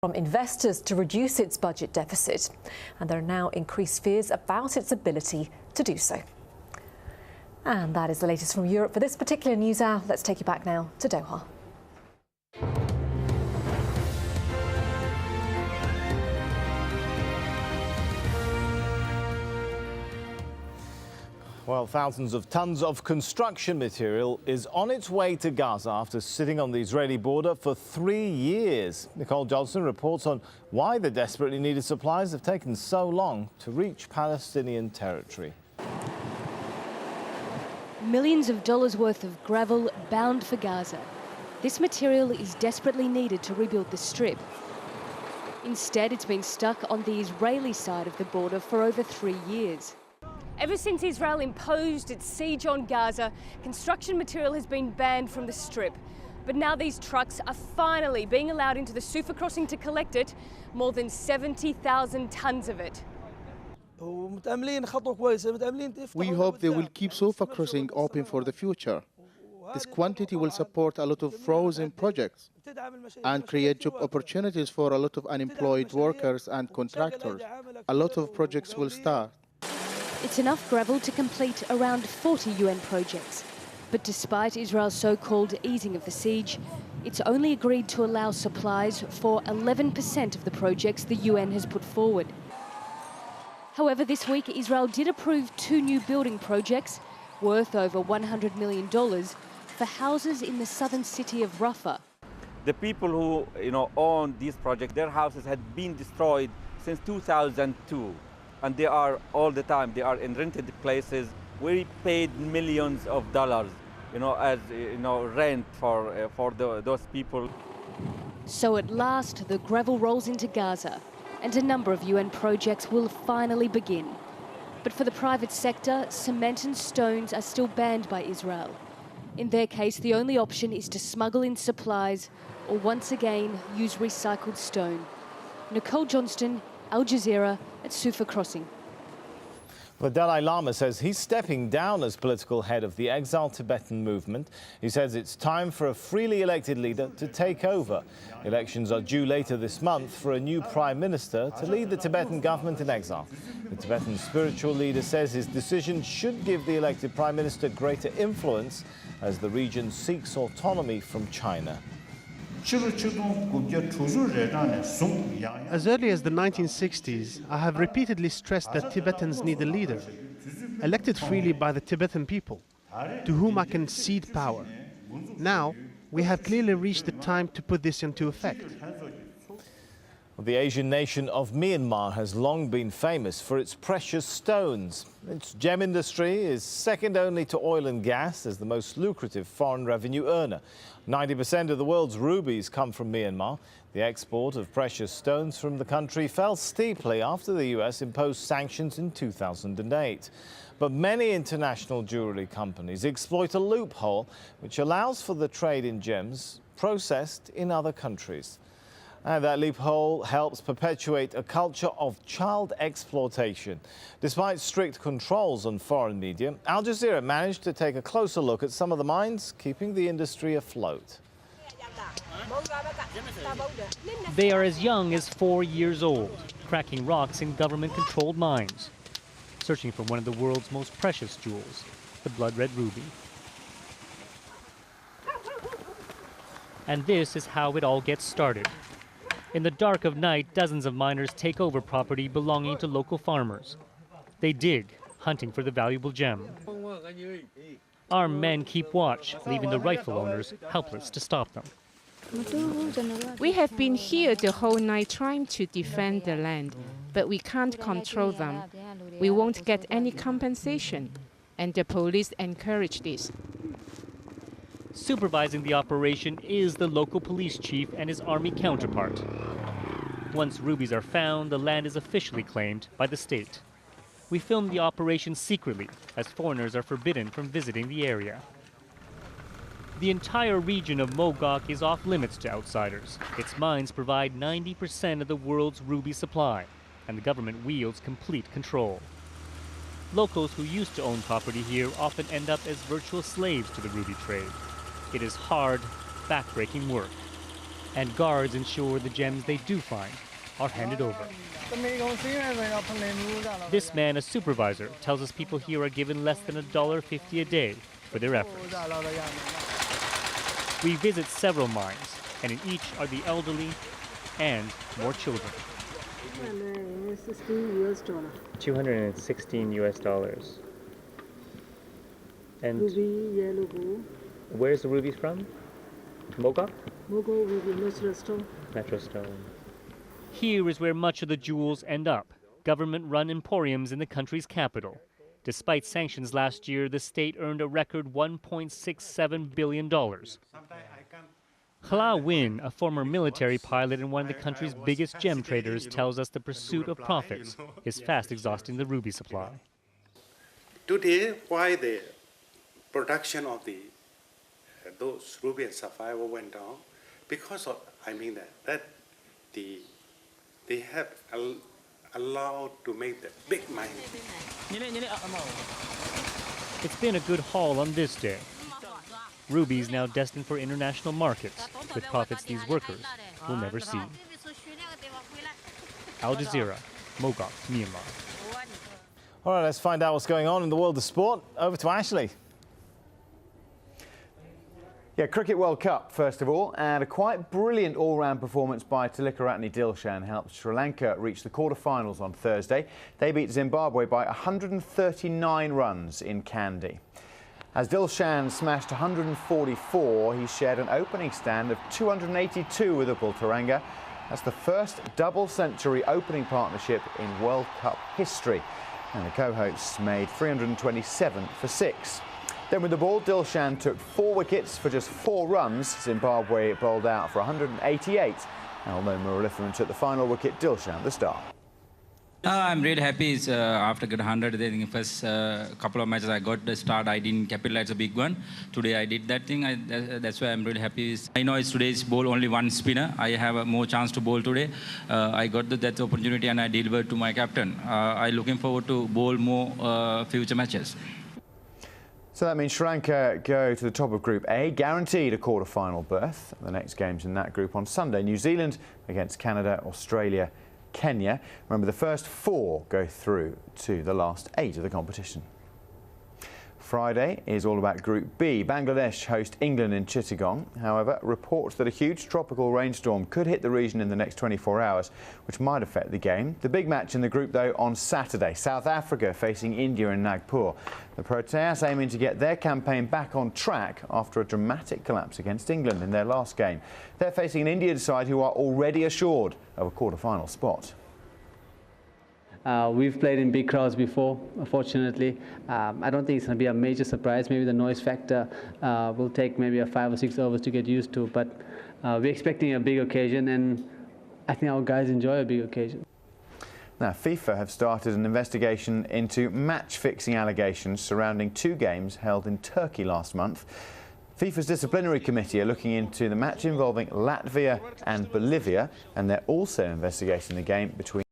from investors to reduce its budget deficit, and there are now increased fears about its ability to do so. And that is the latest from Europe for this particular news hour. Let's take you back now to Doha. Well, thousands of tons of construction material is on its way to Gaza after sitting on the Israeli border for 3 years. Nicole Johnson reports on why the desperately needed supplies have taken so long to reach Palestinian territory. Millions of dollars worth of gravel bound for Gaza. This material is desperately needed to rebuild the strip. Instead, it's been stuck on the Israeli side of the border for over 3 years. Ever since Israel imposed its siege on Gaza, construction material has been banned from the strip. But now these trucks are finally being allowed into the Sufa crossing to collect it, more than 70,000 tons of it. We hope they will keep Sufa crossing open for the future. This quantity will support a lot of frozen projects and create job opportunities for a lot of unemployed workers and contractors. A lot of projects will start. It's enough gravel to complete around 40 UN projects. But despite Israel's so-called easing of the siege, it's only agreed to allow supplies for 11% of the projects the UN has put forward. However, this week Israel did approve 2 new building projects worth over $100 million for houses in the southern city of Rafah. The people who own these projects, their houses had been destroyed since 2002. And they are all the time, they are in rented places. We paid millions of dollars, as rent for those people. So at last, the gravel rolls into Gaza, and a number of UN projects will finally begin. But for the private sector, cement and stones are still banned by Israel. In their case, the only option is to smuggle in supplies or once again use recycled stone. Nicole Johnston, AlJazeera at Sufa Crossing. The Dalai Lama says he's stepping down as political head of the exiled Tibetan movement. He says it's time for a freely elected leader to take over. Elections are due later this month for a new prime minister to lead the Tibetan government in exile. The Tibetan spiritual leader says his decision should give the elected prime minister greater influence as the region seeks autonomy from China. As early as the 1960s, I have repeatedly stressed that Tibetans need a leader, elected freely by the Tibetan people, to whom I can cede power. Now, we have clearly reached the time to put this into effect. The Asian nation of Myanmar has long been famous for its precious stones. Its gem industry is second only to oil and gas as the most lucrative foreign revenue earner. 90% of the world's rubies come from Myanmar. The export of precious stones from the country fell steeply after the US imposed sanctions in 2008. But many international jewelry companies exploit a loophole which allows for the trade in gems processed in other countries. And that loophole helps perpetuate a culture of child exploitation. Despite strict controls on foreign media, AlJazeera managed to take a closer look at some of the minds keeping the industry afloat. They are as young as 4 years old, cracking rocks in government-controlled mines, searching for one of the world's most precious jewels, the blood-red ruby. And this is how it all gets started. In the dark of night, dozens of miners take over property belonging to local farmers. They dig, hunting for the valuable gem. Armed men keep watch, leaving the rightful owners helpless to stop them. We have been here the whole night trying to defend the land, but we can't control them. We won't get any compensation, and the police encourage this. Supervising the operation is the local police chief and his army counterpart. Once rubies are found, the land is officially claimed by the state. We filmed the operation secretly, as foreigners are forbidden from visiting the area. The entire region of Mogok is off limits to outsiders. Its mines provide 90% of the world's ruby supply, and the government wields complete control. Locals who used to own property here often end up as virtual slaves to the ruby trade. It is hard, backbreaking work. And guards ensure the gems they do find are handed over. This man, a supervisor, tells us people here are given less than $1.50 a day for their efforts. We visit several mines, and in each are the elderly and more children. $216 US. And where's the rubies from? Mogok? Mogok ruby, natural stone. Natural stone. Here is where much of the jewels end up, government-run emporiums in the country's capital. Despite sanctions last year, the state earned a record $1.67 billion. Hla Win, a former military pilot and one of the country's biggest gem traders, tells us the pursuit of profits is fast exhausting the ruby supply. Today, why the production of those ruby and sapphire went down? Because of, that they have allowed to make the big mining. It's been a good haul on this day. Rubies now destined for international markets, with profits these workers will never see. Al Jazeera, Mogok, Myanmar. All right, let's find out what's going on in the world of sport. Over to Ashley. Yeah, Cricket World Cup, first of all, and a quite brilliant all-round performance by Tilakaratne Dilshan helped Sri Lanka reach the quarter-finals on Thursday. They beat Zimbabwe by 139 runs in Kandy. As Dilshan smashed 144, he shared an opening stand of 282 with Upal Taranga. That's the first double-century opening partnership in World Cup history. And the co-hosts made 327 for 6. Then with the ball, Dilshan took 4 wickets for just 4 runs. Zimbabwe bowled out for 188. And although Muralitharan took the final wicket, Dilshan the star. I'm really happy. After getting 100, I think first couple of matches I got the start. I didn't capitalize a big one. Today I did that thing. That's why I'm really happy. I know it's today's bowl only one spinner. I have a more chance to bowl today. I got that opportunity and I delivered to my captain. I'm looking forward to bowl more future matches. So that means Sri Lanka go to the top of Group A, guaranteed a quarter-final berth. The next game's in that group on Sunday. New Zealand against Canada, Australia, Kenya. Remember, the first 4 go through to the last 8 of the competition. Friday is all about Group B. Bangladesh host England in Chittagong. However, reports that a huge tropical rainstorm could hit the region in the next 24 hours, which might affect the game. The big match in the group, though, on Saturday. South Africa facing India in Nagpur. The Proteas aiming to get their campaign back on track after a dramatic collapse against England in their last game. They're facing an Indian side who are already assured of a quarter-final spot. We've played in big crowds before, fortunately. I don't think it's going to be a major surprise. Maybe the noise factor will take maybe 5 or 6 overs to get used to, but we're expecting a big occasion, and I think our guys enjoy a big occasion. Now, FIFA have started an investigation into match-fixing allegations surrounding 2 games held in Turkey last month. FIFA's disciplinary committee are looking into the match involving Latvia and Bolivia, and they're also investigating the game between